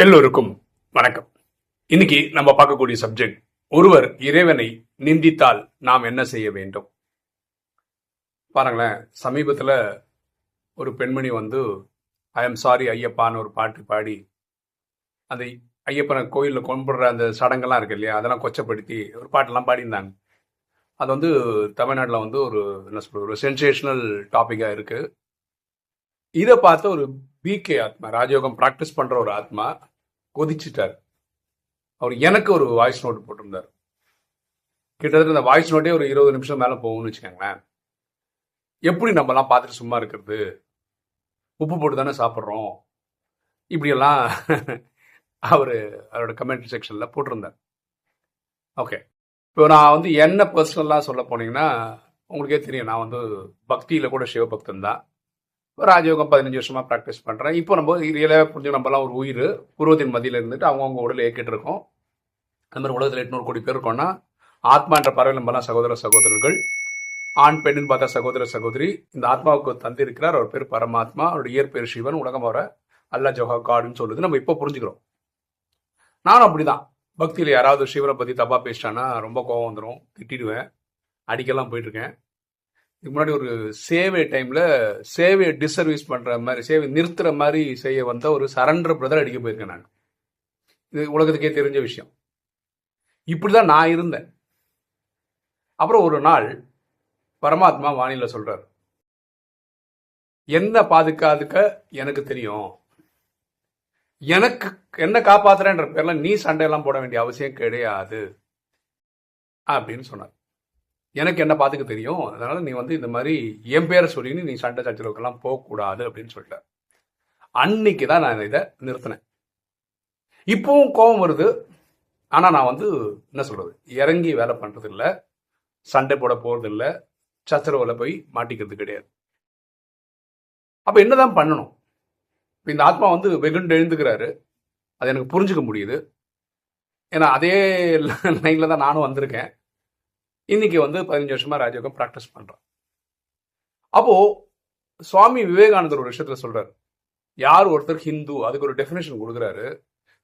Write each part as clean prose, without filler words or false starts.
எல்லோருக்கும் வணக்கம். இன்னைக்கு நம்ம பார்க்கக்கூடிய சப்ஜெக்ட், ஒருவர் இறைவனை நிந்தித்தால் நாம் என்ன செய்ய வேண்டும். பாருங்களேன், சமீபத்தில் ஒரு பெண்மணி ஐ எம் சாரி ஐயப்பான்னு ஒரு பாட்டு பாடி அந்த ஐயப்பனை கோயிலில் கும்பிடுற அந்த சடங்கெல்லாம் இருக்கு இல்லையா, அதெல்லாம் கொச்சப்படுத்தி ஒரு பாட்டெல்லாம் பாடியிருந்தாங்க. அது தமிழ்நாட்டில் ஒரு என்ன சொல்ற ஒரு சென்சேஷனல் டாப்பிக்காக இருக்கு. இதை பார்த்து ஒரு பிகே ஆத்மா, ராஜயோகம் ப்ராக்டிஸ் பண்ற ஒரு ஆத்மா கொதிச்சுட்டார். அவர் எனக்கு ஒரு வாய்ஸ் நோட் போட்டிருந்தார். கிட்டத்தட்ட இந்த வாய்ஸ் நோட்டே ஒரு 20 நிமிஷம் மேலே போகும்னு வச்சுக்கோங்களேன். எப்படி நம்மலாம் பார்த்துட்டு சும்மா இருக்கிறது, உப்பு போட்டு தானே சாப்பிட்றோம், இப்படியெல்லாம் அவரோட கமெண்ட் செக்ஷனில் போட்டிருந்தார். ஓகே, இப்போ நான் என்ன பர்சனலாக சொல்ல போனீங்கன்னா, உங்களுக்கே தெரியும், நான் பக்தியில் கூட சிவபக்தன் தான். ராஜயோகம் 15 வருஷமா ப்ராக்டிஸ் பண்றேன். இப்போ நம்ம ரியலாக புரிஞ்சு, நம்மலாம் ஒரு உயிர் உருவத்தின் மத்தியில் இருந்துட்டு அவங்கவுங்க உடல் ஏக்கிட்டு இருக்கோம். அந்த மாதிரி உலகத்தில் 800 கோடி பேர் இருக்கோம்னா, ஆத்மா என்ற பறவை நம்மலாம் சகோதர சகோதரர்கள். ஆண் பெண்ணுன்னு பார்த்தா சகோதர சகோதரி. இந்த ஆத்மாவுக்கு தந்தை இருக்கிறார், அவர் பேர் பரமாத்மா, அவருடைய இயற்பேர் சிவன், உலகம் அவரை அல்லா ஜோஹா காடுன்னு சொல்லுது. நம்ம இப்போ புரிஞ்சுக்கிறோம். நானும் அப்படிதான். பக்தியில் யாராவது சிவனை பற்றி தப்பா பேசிட்டான்னா ரொம்ப கோபம் வந்துடும், திட்டிடுவேன், அடிக்கெல்லாம் போயிட்டு இருக்கேன். இதுக்கு முன்னாடி ஒரு சேவை டைம்ல சேவையை டிஸ்சர்வீஸ் பண்ற மாதிரி, சேவை நிறுத்துற மாதிரி செய்ய வந்த ஒரு சரண்டர் பிரதர் அடிக்க போயிருக்கேன் நான். இது உலகத்துக்கே தெரிஞ்ச விஷயம். இப்படிதான் நான் இருந்தேன். அப்புறம் ஒரு நாள் பரமாத்மா வானிலை சொல்றாரு, என்ன பாதுகாத்துக்க எனக்கு தெரியும், எனக்கு என்ன காப்பாத்துறேன்ற பேர்ல நீ சண்டையெல்லாம் போட வேண்டிய அவசியம் கிடையாது அப்படின்னு சொன்னார். எனக்கு என்ன பார்த்துக்க தெரியும், அதனால நீ இந்த மாதிரி என் பேரை சொல்லி நீ சண்டை சச்சரவுக்கெல்லாம் போகக்கூடாது அப்படின்னு சொல்லிட்டார். அன்னைக்கு தான் நான் இதை நிறுத்தினேன். இப்பவும் கோபம் வருது, ஆனா நான் என்ன சொல்றது, இறங்கி வேலை பண்றது இல்லை, சண்டை போட போறது இல்லை, சச்சரவுல போய் மாட்டிக்கிறது கிடையாது. அப்ப என்னதான் பண்ணணும்? இந்த ஆத்மா வெகுண்டு எழுந்துக்கிறாரு, அது எனக்கு புரிஞ்சுக்க முடியுது. ஏன்னா அதே லைன்ல தான் நானும் வந்திருக்கேன். இன்னைக்கு 15 வருஷமா ராஜயோகம் ப்ராக்டிஸ் பண்றேன். அப்போ சுவாமி விவேகானந்தர் ஒரு விஷயத்துல சொல்றாரு, யார் ஒருத்தர் ஹிந்து, அதுக்கு ஒரு டெபினேஷன் கொடுக்குறாரு.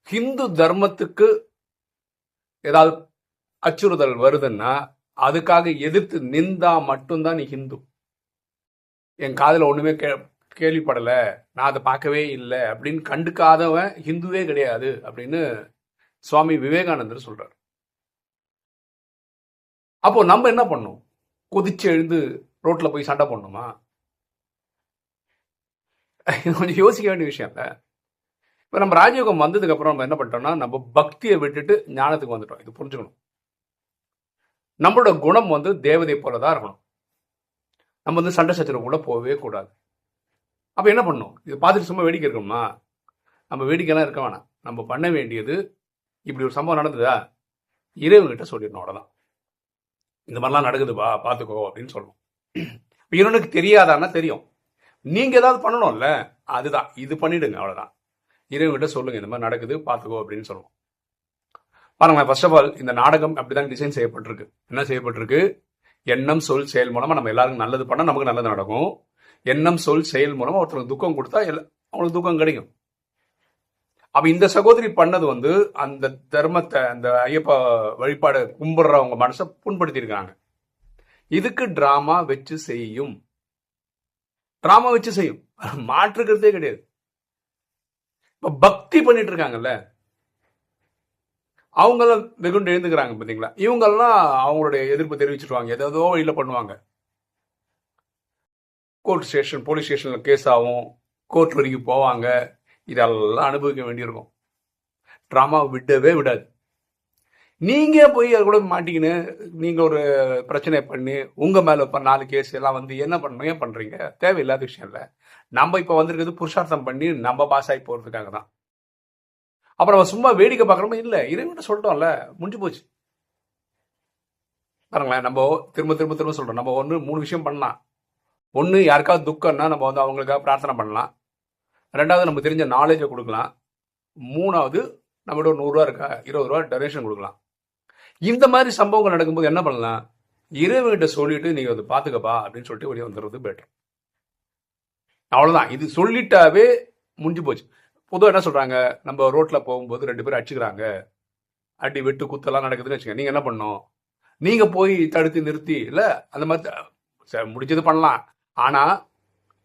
ஹிந்து தர்மத்துக்கு ஏதாவது அச்சுறுத்தல் வருதுன்னா அதுக்காக எதிர்த்து நின்றா மட்டும்தான் நீ ஹிந்து. என் காதுல ஒண்ணுமே கேள்விப்படல, நான் அதை பார்க்கவே இல்லை அப்படின்னு கண்டுக்காதவன் ஹிந்துவே கிடையாது அப்படின்னு சுவாமி விவேகானந்தர் சொல்றாரு. அப்போ நம்ம என்ன பண்ணோம்? கொதிச்சு எழுந்து ரோட்ல போய் சண்டை பண்ணணுமா? கொஞ்சம் யோசிக்க வேண்டிய விஷயம் இல்ல. இப்ப நம்ம ராஜயோகம் வந்ததுக்கு அப்புறம் நம்ம என்ன பண்ணிட்டோம்னா, நம்ம பக்தியை விட்டுட்டு ஞானத்துக்கு வந்துட்டோம். இது புரிஞ்சுக்கணும். நம்மளோட குணம் தேவதை போலதான் இருக்கணும். நம்ம சண்டை சச்சரவு கூட போகவே கூடாது. அப்ப என்ன பண்ணணும்? இது பார்த்துட்டு சும்மா வேடிக்கை இருக்கணுமா? நம்ம வேடிக்கைலாம் இருக்க வேணாம். நம்ம பண்ண வேண்டியது, இப்படி ஒரு சம்பவம் நடந்ததா, இறைவன்கிட்ட சொல்லிடணும். அவ்வளவுதான். இந்த மாதிரிலாம் நடக்குதுப்பா, பார்த்துக்கோ அப்படின்னு சொல்லணும். இறைவனுக்கு தெரியாதான்னா தெரியும். நீங்க ஏதாவது பண்ணணும்ல, அதுதான், இது பண்ணிடுங்க, அவ்வளவுதான். இறைவன்கிட்ட சொல்லுங்க, இந்த மாதிரி நடக்குது, பார்த்துக்கோ அப்படின்னு சொல்லணும். பாருங்க, ஃபர்ஸ்ட் ஆஃப் ஆல் இந்த நாடகம் அப்படிதான் டிசைன் செய்யப்பட்டிருக்கு. என்ன செய்யப்பட்டிருக்கு? எண்ணம் சொல் செயல் மூலமா நம்ம எல்லாருக்கும் நல்லது பண்ணா நமக்கு நல்லது நடக்கும். எண்ணம் சொல் செயல் மூலமா ஒருத்தருக்கு துக்கம் கொடுத்தா அவங்களுக்கு துக்கம் கிடைக்கும். அப்ப இந்த சகோதரி பண்ணது அந்த தர்மத்தை, அந்த ஐயப்ப வழிபாடு கும்பிடுறவங்க மனசை புண்படுத்தி இருக்காங்க. இதுக்கு டிராமா வச்சு செய்யும், டிராமா வச்சு செய்யும், மாற்றுக்கிறதே கிடையாது. இப்ப பக்தி பண்ணிட்டு இருக்காங்கல்ல, அவங்கெல்லாம் வெகுண்டு எழுந்துக்கிறாங்க பாத்தீங்களா? இவங்கெல்லாம் அவங்களுடைய எதிர்ப்பு தெரிவிச்சிருவாங்க, ஏதோ வழியில பண்ணுவாங்க. கோர்ட் ஸ்டேஷன், போலீஸ் ஸ்டேஷன்ல கேஸ் ஆகும், கோர்ட் வரைக்கும் போவாங்க. இதெல்லாம் அனுபவிக்க வேண்டியிருக்கும். ட்ராமா விடவே விடாது. நீங்க போய் அது கூட மாட்டிக்கின்னு நீங்க ஒரு பிரச்சனை பண்ணி உங்க மேல 4 கேஸ் எல்லாம் என்ன பண்ண பண்றீங்க? தேவையில்லாத விஷயம் இல்ல. நம்ம இப்ப வந்திருக்கிறது புருஷார்த்தம் பண்ணி நம்ம பாஸ் ஆகி போறதுக்காக தான். அப்புறம் நம்ம சும்மா வேடிக்கை பார்க்கறோமா? இல்ல, இறைவன்கிட்ட சொல்லிட்டோம்ல, முடிஞ்சு போச்சு. பாருங்களேன், நம்ம திரும்ப திரும்ப திரும்ப சொல்றோம். நம்ம 3 விஷயம் பண்ணலாம். ஒன்று, யாருக்காவது துக்கம்னா நம்ம அவங்களுக்காக பிரார்த்தனை பண்ணலாம். 2வது, நம்ம தெரிஞ்ச நாலேஜை கொடுக்கலாம். 3வது, நம்மகிட்ட ஒரு 100 ரூபா இருக்கா, 20 ரூபா டொனேஷன் கொடுக்கலாம். இந்த மாதிரி சம்பவங்கள் நடக்கும்போது என்ன பண்ணலாம்? இறைவன்கிட்ட சொல்லிட்டு நீங்க அதை பாத்துக்கப்பா அப்படின்னு சொல்லிட்டு வெளியே வந்துடுறது பெட்டர். அவ்வளவுதான். இது சொல்லிட்டாவே முடிஞ்சு போச்சு. பொதுவாக என்ன சொல்றாங்க, நம்ம ரோட்ல போகும்போது 2 பேரும் அடிச்சுக்கிறாங்க, அடி வெட்டு குத்தெல்லாம் நடக்குதுன்னு வச்சுக்கோங்க, நீங்க என்ன பண்ணணும்? நீங்க போய் தடுத்து நிறுத்தி இல்ல அந்த மாதிரி முடிஞ்சது பண்ணலாம். ஆனா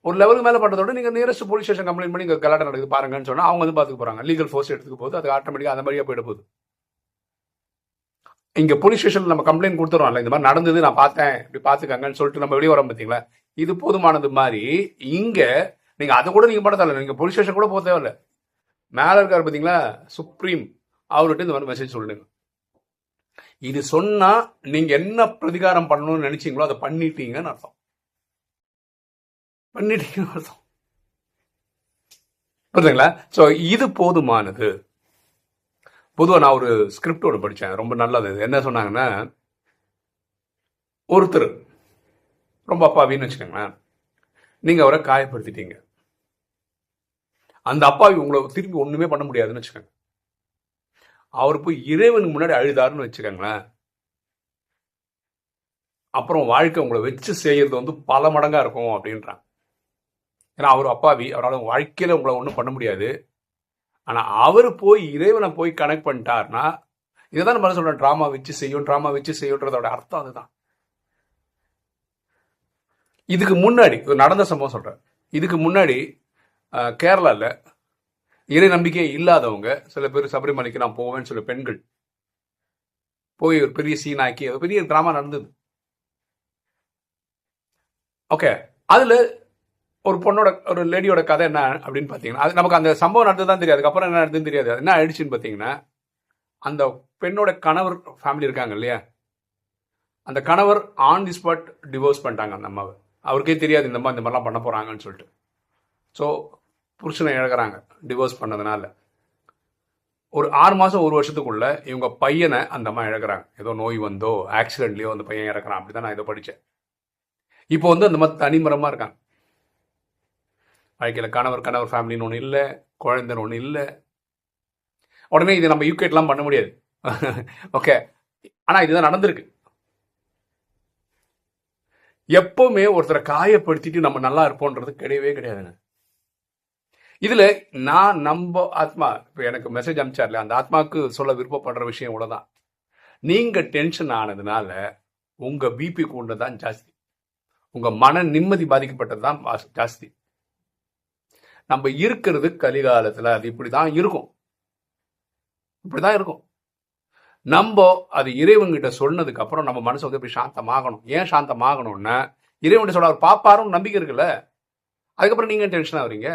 ஒரு லெவலுக்கு மேல பண்றதோட நீங்க நியரஸ்ட் போலீஸ் ஸ்டேஷன் கம்ப்ளைண்ட் பண்ணி இங்க கலாட்டம் நடக்குது பாருங்கன்னு சொன்னா அவங்க வந்து பாத்துக்க போறாங்க. லீகல் ஃபோர்ஸ் எடுத்துக்க போது அது ஆட்டோமேட்டிக்கா அந்த மாதிரியா போயிட போகுது. இங்க போலீஸ் ஸ்டேஷன்ல நம்ம கம்ப்ளைண்ட் கொடுத்துறோம்ல, இந்த மாதிரி நடந்தது நான் பார்த்தேன், இப்படி பாத்துக்கங்கன்னு சொல்லிட்டு நம்ம வெளியே வரோம் பாத்தீங்களா, இது போதுமானது மாதிரி இங்க நீங்க அதை கூட நீங்க பண்ண தேவையில்ல, நீங்க போலீஸ் ஸ்டேஷன் கூட போக தேவையில்ல. மேல இருக்காரு பாத்தீங்களா சுப்ரீம், அவர்கிட்ட இந்த மாதிரி மெசேஜ் சொல்லுங்க. இது சொன்னா நீங்க என்ன பிரதிகாரம் பண்ணணும்னு நினைச்சீங்களோ அதை பண்ணிட்டீங்கன்னு அர்த்தம். பண்ணிட்டீங்கன்னு அர்த்தம். புரியுதுங்களா? சோ இது போதுமானது. பொதுவா நான் ஒரு ஸ்கிரிப்ட் ஒன்று படித்தேன், ரொம்ப நல்லது. என்ன சொன்னாங்கன்னா, ஒருத்தர் ரொம்ப அப்பாவின்னு வச்சுக்கோங்களேன், நீங்க அவரை காயப்படுத்திட்டீங்க, அந்த அப்பாவி உங்களை திருப்பி ஒண்ணுமே பண்ண முடியாதுன்னு வச்சுக்கோங்க. அவர் போய் இறைவனுக்கு முன்னாடி அழுதாருன்னு வச்சுக்கோங்களேன், அப்புறம் வாழ்க்கை உங்களை வச்சு செய்யறது வந்து பல மடங்கா இருக்கும் அப்படின்றாங்க. ஏன்னா அவர் அப்பாவி, அவரால் வாழ்க்கையில உங்களை ஒன்றும் பண்ண முடியாது. ஆனா அவர் போய் இறைவனை போய் கனெக்ட் பண்ணிட்டார்னா, இதைதான் நம்ம சொல்றோம், டிராமா வச்சு செய்யும்ன்றதோட அர்த்தம் அதுதான். இதுக்கு முன்னாடி நடந்த சம்பவம் சொல்றேன். இதுக்கு முன்னாடி கேரளால இறை நம்பிக்கை இல்லாதவங்க சில பேர் சபரிமலைக்கு நான் போவேன்னு சொல்ல பெண்கள் போய் ஒரு பெரிய சீன் ஆக்கி பெரிய டிராமா நடந்தது. ஓகே, அதுல ஒரு பொண்ணோட ஒரு லேடியோட கதை என்ன அப்படின்னு பார்த்தீங்கன்னா, அது நமக்கு அந்த சம்பவம் நடந்ததுதான் தெரியாது, அதுக்கப்புறம் என்ன நடந்ததுன்னு தெரியாது. என்ன ஆயிடுச்சுன்னு பார்த்தீங்கன்னா, அந்த பெண்ணோட கணவர் ஃபேமிலி இருக்காங்க இல்லையா, அந்த கணவர் ஆன் தி ஸ்பாட் டிவோர்ஸ் பண்ணிட்டாங்க அந்த அம்மாவை. அவருக்கே தெரியாது இந்த மாதிரிலாம் பண்ண போறாங்கன்னு சொல்லிட்டு. ஸோ புருஷனை இழக்கிறாங்க டிவோர்ஸ் பண்ணதுனால. ஒரு 6 மாசம் 1 வருஷத்துக்குள்ள இவங்க பையனை அந்த அம்மா இழக்கிறாங்க. ஏதோ நோய் வந்தோ ஆக்சிடென்ட்லயோ அந்த பையன் இறக்குறான். அப்படிதான் நான் இதை படித்தேன். இப்போ வந்து அந்த மாதிரி தனிமரமா இருக்காங்க. வாழ்க்கையில் கணவர் ஃபேமிலின்னு ஒன்று இல்லை, குழந்தைன்னு ஒன்று இல்லை. உடனே இதை நம்ம யூகேட்லாம் பண்ண முடியாது. ஓகே, ஆனால் இதுதான் நடந்திருக்கு. எப்பவுமே ஒருத்தரை காயப்படுத்திட்டு நம்ம நல்லா இருப்போன்றது கிடையவே கிடையாதுங்க. இதுல நான் நம்ம ஆத்மா இப்போ எனக்கு மெசேஜ் அனுப்பிச்சார்ல, அந்த ஆத்மாவுக்கு சொல்ல விருப்பப்படுற விஷயம் இவ்வளவுதான். நீங்க டென்ஷன் ஆனதுனால உங்க பிபி கூண்டதான் ஜாஸ்தி, உங்க மன நிம்மதி பாதிக்கப்பட்டது தான் ஜாஸ்தி. நம்ம இருக்கிறது கலிகாலத்துல, அது இப்படிதான் இருக்கும், இப்படிதான் இருக்கும். நம்ம அது இறைவன்கிட்ட சொன்னதுக்கு அப்புறம் நம்ம மனசு வந்து இப்படி சாந்தமாகணும். ஏன் சாந்தமாகணும்னா இறைவன் சொல்ல அவர் பாப்பாரும் நம்பிக்கை இருக்குல்ல. அதுக்கப்புறம் நீங்க டென்ஷன் ஆகுறீங்க.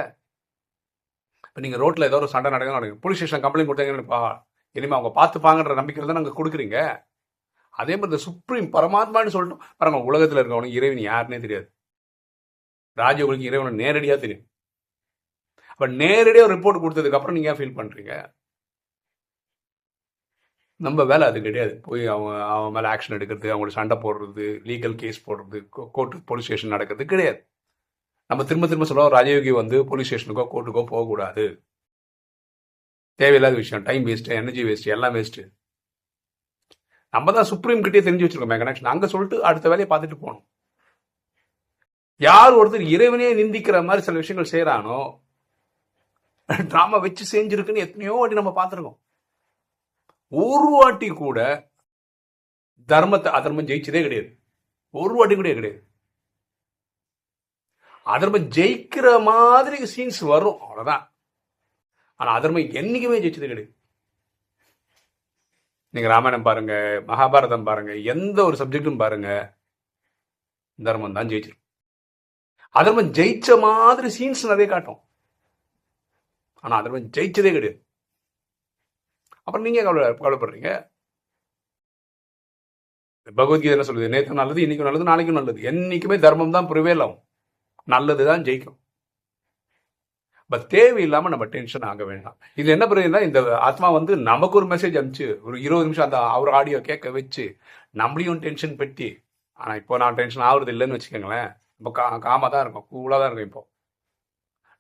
இப்போ நீங்க ரோட்ல ஏதோ ஒரு சண்டை நடக்குது, போலீஸ் ஸ்டேஷன் கம்ப்ளைண்ட் கொடுத்தாங்கன்னு இனிமே அவங்க பார்த்துப்பாங்கன்ற நம்பிக்கை தான் நாங்கள் கொடுக்குறீங்க. அதே மாதிரி இந்த சுப்ரீம் பரமாத்மான்னு சொல்லிட்டோம் பாருங்க, உலகத்தில் இருக்கவனுக்கு இறைவன் யாருன்னே தெரியாது. ராஜயோகிக்கு இறைவனை நேரடியா தெரியும். அப்ப நேரடியா ரிப்போர்ட் கொடுத்ததுக்கு அப்புறம் நீங்க ஃபீல் பண்றீங்க. நம்ம வேலை அது கிடையாது. போய் அவன் மேல ஆக்ஷன் எடுக்கிறது, அவங்களுக்கு சண்டை போடுறது, லீகல் கேஸ் போடுறது, கோர்ட்டு போலீஸ் ஸ்டேஷன் நடக்கிறது கிடையாது. நம்ம திரும்ப சொல்லுவோம், ராஜயோகி வந்து போலீஸ் ஸ்டேஷனுக்கோ கோர்ட்டுக்கோ போகக்கூடாது, தேவையில்லாத விஷயம், டைம் வேஸ்ட், எனர்ஜி வேஸ்ட், எல்லாம் வேஸ்ட். நம்ம தான் சுப்ரீம் கிட்டே தெரிஞ்சு வச்சிருக்கோம் கனெக்ஷன், அங்க சொல்லிட்டு அடுத்த வேலையை பார்த்துட்டு போகணும். யார் ஒருத்தர் இறைவனே நிந்திக்கிற மாதிரி சில விஷயங்கள் செய்யறானோ, டிராமா வச்சு செஞ்சிருக்குன்னு எத்தனையோ வாட்டி நம்ம பார்த்துருக்கோம். ஒரு வாட்டி கூட தர்மத்தை அதர்மம் ஜெயிச்சதே கிடையாது. ஒரு வாட்டி கூட கிடையாது. அதர்மம் ஜெயிக்கிற மாதிரி சீன்ஸ் வரும், அவ்வளவுதான். ஆனா அதர்மம் என்னைக்குமே ஜெயிச்சது கிடையாது. நீங்க ராமாயணம் பாருங்க, மகாபாரதம் பாருங்க, எந்த ஒரு சப்ஜெக்டும் பாருங்க, தர்மம் தான் ஜெயிச்சிடும். அதர்மம் ஜெயிச்ச மாதிரி சீன்ஸ் நிறைய காட்டும், ஆனா அதர்மம் ஜெயிச்சதே கிடையாது. அப்புறம் நீங்க கவலைப்படுறீங்க. பகவத்கீதை என்ன சொல்லுது? நேற்று நல்லது, இன்னைக்கும் நல்லது, நாளைக்கும் நல்லது. என்னைக்குமே தர்மம் தான் ப்ரிவேல் ஆகும், நல்லதுதான் ஜெயிக்கும். பட் தேவையில்லாம நம்ம டென்ஷன் ஆக வேண்டாம். இது என்ன பண்ணுறதுன்னா, இந்த ஆத்மா வந்து நமக்கு ஒரு மெசேஜ் அனுப்பிச்சு ஒரு 20 நிமிஷம் அந்த அவர் ஆடியோ கேட்க வச்சு நம்மளையும் டென்ஷன் பெட்டி. ஆனா இப்போ நான் டென்ஷன் ஆகுறது இல்லைன்னு வச்சுக்கோங்களேன். இப்போ காமா தான் இருக்கும், கூலாக தான் இருக்கும். இப்போ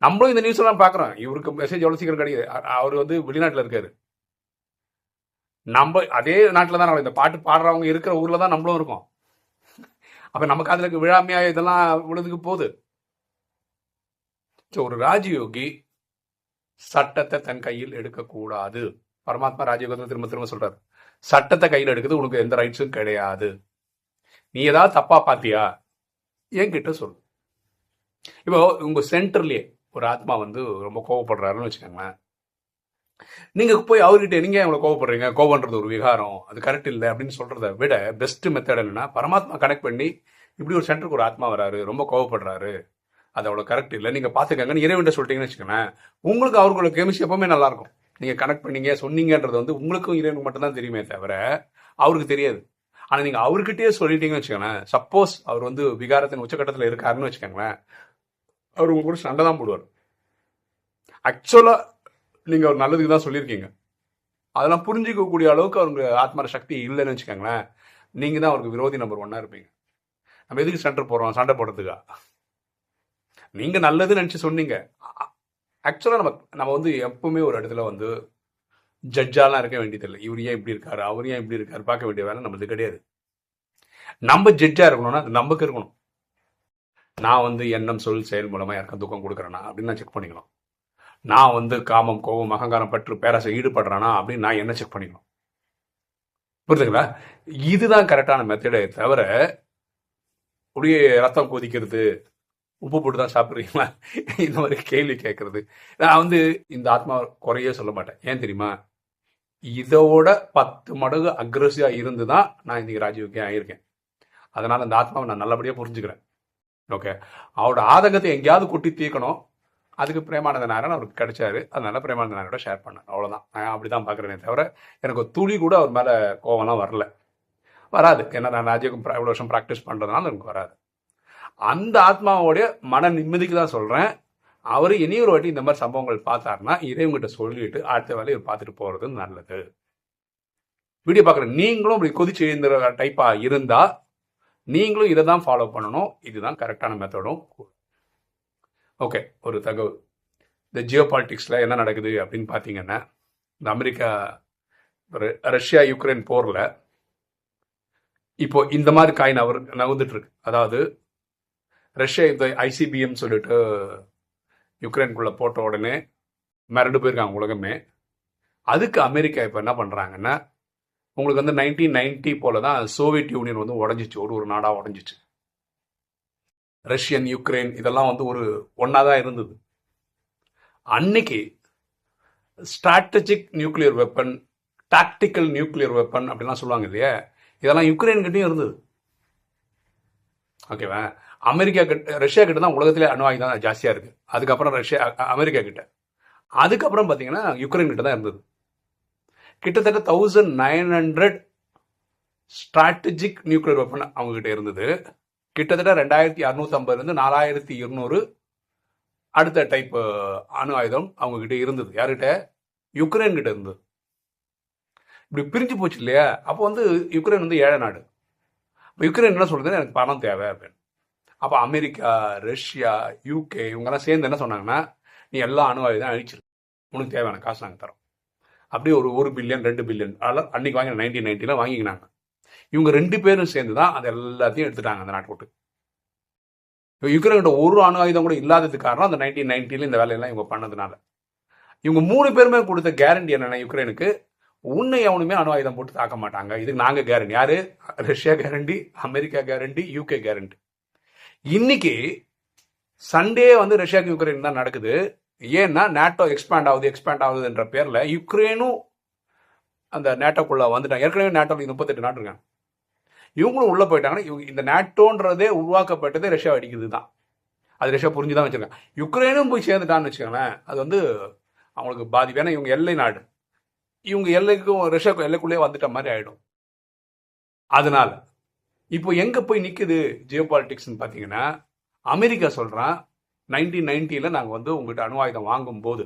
நம்மளும் இந்த நியூஸ் எல்லாம் பாக்குறோம். இவருக்கு மெசேஜ் எவ்வளவு சீக்கிரம் கிடையாது. அவர் வந்து வெளிநாட்டுல இருக்காரு, நம்ம அதே நாட்டில் தான். இந்த பாட்டு பாடுறவங்க இருக்கிற ஊர்ல தான் நம்மளும் இருக்கோம். அப்ப நமக்கு அதுல விழாமையா இதெல்லாம் விழுதுக்கு போகுது. ஒரு ராஜயோகி சட்டத்தை தன் கையில் எடுக்கக்கூடாது. பரமாத்மா ராஜயோகத்தில் திரும்ப திரும்ப சொல்றாரு, சட்டத்தை கையில் எடுக்கிறது உனக்கு எந்த ரைட்ஸும் கிடையாது. நீ ஏதாவது தப்பா பாத்தியா என்கிட்ட சொல்லு. இப்போ உங்க சென்டர்லயே ஒரு ஆத்மா வந்து ரொம்ப கோவப்படுறாருன்னு வச்சுக்கோங்களேன். நீங்க போய் அவர்கிட்ட நீங்க இவ்வளவு கோவப்படுறீங்க, கோவம்ன்றது ஒரு விகாரம், அது கரெக்ட் இல்லை அப்படின்னு சொல்றதை விட பெஸ்ட் மெத்தட் என்னன்னா, பரமாத்மா கனெக்ட் பண்ணி இப்படி ஒரு சென்டருக்கு ஒரு ஆத்மா வராரு, ரொம்ப கோவப்படுறாரு, அது அவ்வளோ கரெக்ட் இல்லை, நீங்கள் பார்த்துக்கங்கன்னு இறைவன்ட்ட சொல்லிட்டீங்கன்னு வச்சுக்கோங்களேன், உங்களுக்கு அவர்களோட கெமிஸ்ட்ரி எப்பவுமே நல்லாயிருக்கும். நீங்கள் கனெக்ட் பண்ணீங்க சொன்னீங்கன்றது வந்து உங்களுக்கும் இறைவனுக்கு மட்டும்தான் தெரியுமே தவிர அவருக்கு தெரியாது. ஆனால் நீங்கள் அவர்கிட்டயே சொல்லிட்டீங்கன்னு வச்சுக்கோங்களேன், சப்போஸ் அவர் வந்து விகாரத்தின் உச்சக்கட்டத்தில் இருக்காருன்னு வச்சுக்கோங்களேன், அவர் உங்க கூட சண்டை தான் போடுவார். ஆக்சுவலாக நீங்கள் ஒரு நல்லதுக்கு தான் சொல்லியிருக்கீங்க, அதெல்லாம் புரிஞ்சிக்கக்கூடிய அளவுக்கு அவருக்கு ஆத்மர சக்தி இல்லைன்னு வச்சுக்கோங்களேன், நீங்கள் தான் அவருக்கு விரோதி நம்பர் 1 இருப்பீங்க. நம்ம எதுக்கு சண்டை போடுறதுக்கா? நீங்க நல்லது நினைச்சு சொன்னீங்க. ஆக்சுவலா நம்ம வந்து எப்பவுமே ஒரு இடத்துல வந்து ஜட்ஜாலாம் இருக்க வேண்டியதில்லை. இவர் ஏன் இப்படி இருக்காரு, அவர் ஏன் இப்படி இருக்காரு பார்க்க வேண்டிய வேலை நம்மளுக்கு கிடையாது. நம்ம ஜட்ஜா இருக்கணும்னா அது நமக்கு இருக்கணும். நான் வந்து எண்ணம் சொல் செயல் மூலமா யாருக்கும் துக்கம் கொடுக்குறேனா அப்படின்னு நான் செக் பண்ணிக்கணும். நான் வந்து காமம் கோபம் அகங்காரம் பற்று பேராசை ஈடுபடுறேனா அப்படின்னு நான் என்ன செக் பண்ணிக்கணும். புரியுதுங்களா? இதுதான் கரெக்டான மெத்தடே தவிர அப்படியே ரத்தம் கொதிக்கிறது, உப்பு போட்டு தான் சாப்பிட்றீங்களா இந்த மாதிரி கேள்வி கேட்கறது. நான் வந்து இந்த ஆத்மா குறையே சொல்ல மாட்டேன். ஏன் தெரியுமா? இதோட 10 மடங்கு அக்ரெசிவா இருந்து தான் நான் இன்னைக்கு ராஜயோகியா ஆயிருக்கேன். அதனால அந்த ஆத்மாவை நான் நல்லபடியா புரிஞ்சுக்கிறேன். ஓகே, அவரோட ஆதங்கத்தை எங்கேயாவது கொட்டி தீர்க்கணும், அதுக்கு பிரேமானந்த நாராயணன் அவருக்கு கிடைச்சாரு. அதனால பிரேமானந்த நாராயணோட ஷேர் பண்ணேன். அவ்வளோதான். நான் அப்படிதான் பார்க்குறேனே தவிர எனக்கு ஒரு துளி கூட அவர் மேலே கோவம்லாம் வரல, வராது. ஏன்னா நான் ராஜயோகம் இவ்வளோ வருஷம் ப்ராக்டிஸ் பண்ணுறதுனால எனக்கு வராது. அந்த ஆத்மாவோடைய மன நிம்மதிக்கு தான் சொல்கிறேன். அவர் இனி ஒரு வாட்டி இந்த மாதிரி சம்பவங்கள் பார்த்தாருன்னா இறைவங்கிட்ட சொல்லிட்டு அடுத்த வேலையை இவர் பார்த்துட்டு போகிறது நல்லது. வீடியோ பார்க்குற நீங்களும் இப்படி கொதிச்சு எழுந்துற டைப்பாக இருந்தால் நீங்களும் இதை தான் ஃபாலோ பண்ணணும். இதுதான் கரெக்டான மெத்தடும். ஓகே, ஒரு தகவல். இந்த ஜியோ பாலிட்டிக்ஸில் என்ன நடக்குது அப்படின்னு பார்த்தீங்கன்னா, இந்த அமெரிக்கா ரஷ்யா யுக்ரைன் போரில் இப்போ இந்த மாதிரி காயின் அவர் நகர்ந்துட்டு இருக்கு. அதாவது ரஷ்யா இந்த ஐசிபிஎம் சொல்லிட்டு யுக்ரைனுக்குள்ள போட்ட உடனே மிரண்டு போயிருக்காங்க உலகமே. அதுக்கு அமெரிக்கா இப்போ என்ன பண்ணுறாங்கன்னா, உங்களுக்கு வந்து 1990 போல தான் சோவியத் யூனியன் வந்து உடஞ்சிச்சு, ஒரு நாடாக உடஞ்சிச்சு. ரஷ்யன் யுக்ரைன் இதெல்லாம் வந்து ஒரு ஒன்றா தான் இருந்தது. அன்னைக்கு strategic nuclear weapon, tactical nuclear weapon அப்படிலாம் சொல்லுவாங்க இல்லையா, இதெல்லாம் யுக்ரைன் கிட்டையும் இருந்தது. ஓகேவா? அமெரிக்கா கிட்ட ரஷ்யா கிட்ட தான் உலகத்திலே அணு ஆயுதம் ஜாஸ்தியாக இருக்குது. அதுக்கப்புறம் அமெரிக்கா கிட்ட, அதுக்கப்புறம் பார்த்தீங்கன்னா யுக்ரைன் கிட்ட தான் இருந்தது. கிட்டத்தட்ட 1900 ஸ்ட்ராட்டஜிக் நியூக்ளியர் வெப்பன் அவங்க கிட்ட இருந்தது. கிட்டத்தட்ட 2650 4200 அடுத்த டைப் அணு ஆயுதம் அவங்க கிட்ட இருந்தது. யார்கிட்ட? யுக்ரைன் கிட்ட இருந்தது. இப்படி பிரிஞ்சு போச்சு இல்லையா? அப்போ வந்து யுக்ரைன் வந்து ஏழை நாடு. இப்போ யுக்ரைன் என்ன சொல்றது, எனக்கு பணம் தேவை அப்படின்னு. அப்போ அமெரிக்கா, ரஷ்யா, யூகே இவங்கெல்லாம் சேர்ந்து என்ன சொன்னாங்கன்னா, நீ எல்லா அணு ஆயுதம் அழிச்சிரு, உனக்கு தேவையான காசு நாங்கள் தரோம். அப்படியே ஒரு 1 பில்லியன் 2 பில்லியன் அதெல்லாம் அன்னைக்கு வாங்கின 1990 வாங்கிக்கினாங்க. இவங்க 2 பேரும் சேர்ந்து தான் அது எல்லாத்தையும் எடுத்துட்டாங்க அந்த நாட்டு விட்டு. இப்போ யுக்ரைன்கிட்ட ஒரு அணு ஆயுதம் கூட இல்லாததுக்கு காரணம் அந்த 1990 இந்த வேலையெல்லாம் இவங்க பண்ணதுனால. இவங்க 3 பேருமே கொடுத்த கேரண்டி என்னன்னா, யுக்ரைனுக்கு உன்னை எவனுமே அணு ஆயுதம் போட்டு தாக்க மாட்டாங்க, இதுக்கு நாங்க கேரண்டி. யாரு? Russia guarantee, America guarantee, UK guarantee. இன்னைக்கு சண்டே வந்து ரஷ்யாவுக்கு யுக்ரைன் தான் நடக்குது. ஏன்னா நேட்டோ எக்ஸ்பேண்ட் ஆகுதுன்ற பேர்ல யுக்ரைனும் அந்த நேட்டோக்குள்ள வந்துட்டாங்க. ஏற்கனவே நேட்டோல 38 நாடு இருக்காங்க, இவங்களும் உள்ள போயிட்டாங்கன்னா இவங்க இந்த நேட்டோன்றதே உருவாக்கப்பட்டதே ரஷ்யா அடிக்கிறது தான். அது ரஷ்யா புரிஞ்சுதான் வச்சிருக்காங்க. யுக்ரைனும் போய் சேர்ந்துட்டான்னு வச்சுக்கோங்களேன், அது வந்து அவங்களுக்கு பாதிப்பு. ஏன்னா இவங்க எல்லை நாடு, இவங்க எல்லைக்கும் ரஷ்யாவுக்கும் எல்லைக்குள்ளே வந்துட்ட மாதிரி ஆயிடும். அதனால இப்போ எங்க போய் நிக்குது ஜியோ பாலிட்டிக்ஸ்ன்னு பார்த்தீங்கன்னா, அமெரிக்கா சொல்றான் 1990 நாங்கள் வந்து உங்கள்கிட்ட அணு ஆயுதம் வாங்கும் போது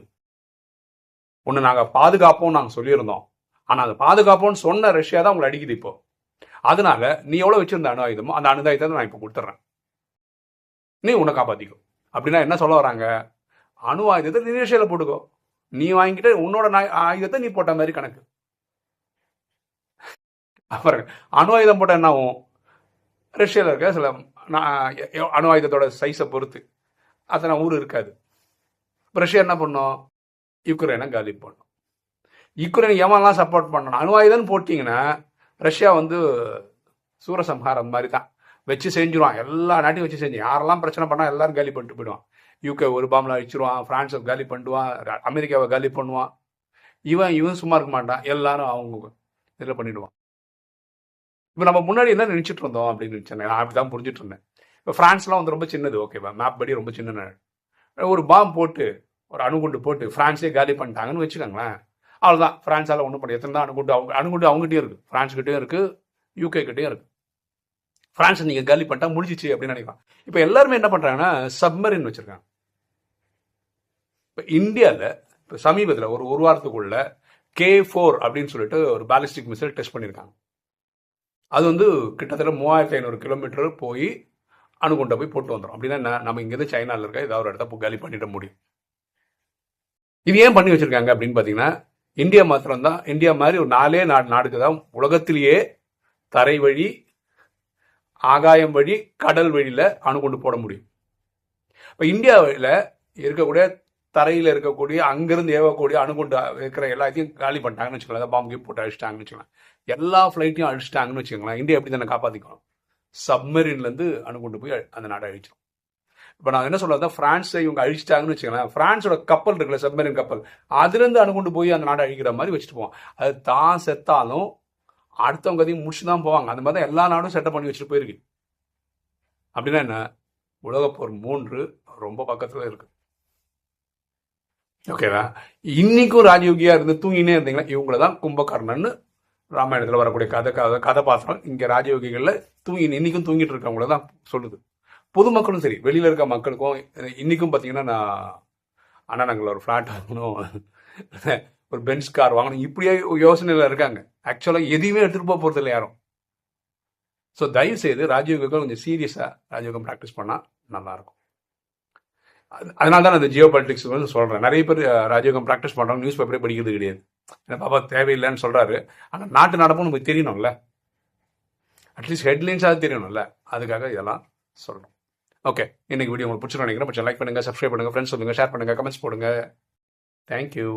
ஒன்று நாங்கள் பாதுகாப்போம் நாங்கள் சொல்லியிருந்தோம், ஆனால் அந்த பாதுகாப்போன்னு சொன்ன ரஷ்யா தான் உங்களை அடிக்குது இப்போ. அதனால நீ எவ்வளோ வச்சிருந்த அணு ஆயுதமோ அந்த அணு ஆயுதத்தை நான் இப்போ கொடுத்துட்றேன், நீ உன்னை காப்பாற்றிக்கோ. அப்படின்னா என்ன சொல்ல வராங்க? அணு ஆயுதத்தை நீ ரஷ்யாவில் போட்டுக்கோ, நீ வாங்கிட்டு உன்னோட ஆயுதத்தை நீ போட்ட மாதிரி கணக்கு. அப்புறம் அணு ஆயுதம் போட்ட என்ன ஆகும்? ரஷ்யாவில் இருக்க சில அணு ஆயுதத்தோட சைஸை பொறுத்து அத்தனை ஊர் இருக்காது. ரஷ்யா என்ன பண்ணும்? யுக்ரைனை காலி பண்ணும். யுக்ரைன் எவன்லாம் சப்போர்ட் பண்ணணும்? அணு ஆயுதம் போட்டிங்கன்னா ரஷ்யா வந்து சூரசம்ஹாரம் மாதிரி தான் வச்சு செஞ்சுருவான். எல்லா நாட்டையும் வச்சு செஞ்சு யாரெல்லாம் பிரச்சனை பண்ணால் எல்லாரும் காலி பண்ணிட்டு போயிடுவான். யூகே ஒரு பாம்பில் அழிச்சிருவான், ஃப்ரான்ஸை காலி பண்ணிடுவான், அமெரிக்காவை காலி பண்ணுவான். இவன் சும்மா இருக்க மாட்டான், எல்லாரும் அவங்க இதில் பண்ணிடுவான். இப்போ நம்ம முன்னாடி என்ன நினச்சிட்டு இருந்தோம் அப்படின்னு நினச்சேன். நான் அப்படி தான் புரிஞ்சுட்டு இருந்தேன். இப்போ ஃப்ரான்ஸ்லாம் வந்து ரொம்ப சின்னது, ஓகேவா, மேப் படி ரொம்ப சின்ன நாடு. ஒரு பாம்பு போட்டு ஒரு அணுகுண்டு போட்டு ஃப்ரான்ஸே காலி பண்ணிட்டாங்கன்னு வச்சுக்கோங்களேன். அவ்வளோதான், ஃப்ரான்ஸால் ஒன்றும் பண்ணி எத்தனை தான் அணுகுண்டு அவங்ககிட்டயும் இருக்குது, ஃப்ரான்ஸ் கிட்டேயும் இருக்குது, யூகே கிட்டேயும் இருக்குது. ஃப்ரான்ஸை நீங்கள் காலி பண்ணிட்டா முடிஞ்சிச்சு அப்படின்னு நினைக்கலாம். இப்போ எல்லாருமே என்ன பண்ணுறாங்கன்னா சப்மரின் வச்சுருக்காங்க. இப்போ இந்தியாவில் இப்போ சமீபத்தில் ஒரு வாரத்துக்குள்ள K4 அப்படின்னு சொல்லிட்டு ஒரு பாலிஸ்டிக் மிசைல் டெஸ்ட் பண்ணியிருக்காங்க. அது வந்து கிட்டத்தட்ட 3500 கிலோமீட்டர் போய் அணுகுண்டை போய் போட்டு வந்துடும். அப்படின்னா நம்ம இங்கேருந்து சைனாவில் இருக்க ஏதாவது ஒரு இடத்த போய் காலி பண்ணிட முடியும். இது ஏன் பண்ணி வச்சிருக்காங்க அப்படின்னு பார்த்தீங்கன்னா, இந்தியா மாத்திரம்தான், இந்தியா மாதிரி ஒரு நாடுக்கு தான் உலகத்திலேயே தரை வழி, ஆகாயம் வழி, கடல் வழியில் அணுகுண்டு போட முடியும். இப்போ இந்தியாவில் இருக்கக்கூடிய தரையில் இருக்கக்கூடிய அங்கிருந்து ஏவக்கூடிய அணுகுண்டு இருக்கிற எல்லாத்தையும் காலி பண்ணிட்டாங்கன்னு வச்சுக்கலாம், பாம்பு போட்டு அழிச்சிட்டாங்கன்னு வச்சுக்கலாம், எல்லா ஃப்ளைட்டையும் அழிச்சிட்டாங்கன்னு வச்சுக்கலாம். இந்தியா எப்படி தானே காப்பாற்றிக்கணும்? சப்மரீன்லேருந்து அணுகுண்டு போய் அந்த நாடை அழிச்சிடும். இப்போ நான் என்ன சொல்றது, பிரான்ஸை இவங்க அழிச்சிட்டாங்கன்னு வச்சுக்கலாம், பிரான்ஸோட கப்பல் இருக்குல்ல, சப்மரீன் கப்பல், அதுலேருந்து அணுகுண்டு போய் அந்த நாடை அழிக்கிற மாதிரி வச்சுட்டு போவோம். அது தான் செத்தாலும் அடுத்தவங்க அதையும் முடிச்சு தான் போவாங்க. அந்த மாதிரி தான் எல்லா நாடும் செட்டப் பண்ணி வச்சுட்டு போயிருக்கு. அப்படின்னா என்ன, உலகப்போர் 3 ரொம்ப பக்கத்தில் இருக்கு. ஓகேவா? இன்னைக்கும் ராஜயோகியா இருந்து தூங்கினே இருந்தீங்கன்னா இவங்கள தான் கும்பகர்ணன்னு ராமாயணத்தில் வரக்கூடிய கதாபாத்திரம் இங்கே ராஜயோகிகளில் இன்னைக்கும் தூங்கிட்டு இருக்கவங்கள தான் சொல்லுது. பொதுமக்களும் சரி, வெளியில் இருக்க மக்களுக்கும் இன்னைக்கும் பார்த்தீங்கன்னா, நான் அண்ணாநகரில் ஒரு ஃப்ளாட் வாங்கணும், ஒரு பென்ஸ் கார் வாங்கணும், இப்படியே யோசனையில் இருக்காங்க. ஆக்சுவலாக எதையுமே எடுத்துகிட்டு போக போகிறது இல்லை யாரும். ஸோ தயவு செய்து ராஜயோகிகள் கொஞ்சம் சீரியஸாக ராஜயோகம் ப்ராக்டிஸ் பண்ணால் நல்லாயிருக்கும். அதனால தான் அந்த ஜியோ பாலிட்டிக்ஸ் வந்து சொல்கிறேன். நிறைய பேர் ராஜயோகம் ப்ராக்டிஸ் பண்ணுறாங்க, நியூஸ் பேப்பரே படிக்கிறது கிடையாது. ஏன்னா பாப்பா தேவையில்லைன்னு சொல்கிறாரு. ஆனால் நாட்டு நடப்பும் நமக்கு தெரியணும்ல, அட்லீஸ்ட் ஹெட்லைன்ஸாக தெரியணும்ல, அதுக்காக இதெல்லாம் சொல்லணும். ஓகே, இன்னைக்கு வீடியோ உங்களுக்கு பிடிச்சிருக்கோம் நினைக்கிறேன். லைக் பண்ணுங்கள், சப்ஸ்கிரைப் பண்ணுங்கள், ஃப்ரெண்ட்ஸ் சொல்லுங்கள், ஷேர் பண்ணுங்கள், கமெண்ட்ஸ் போடுங்க. தேங்க்யூ.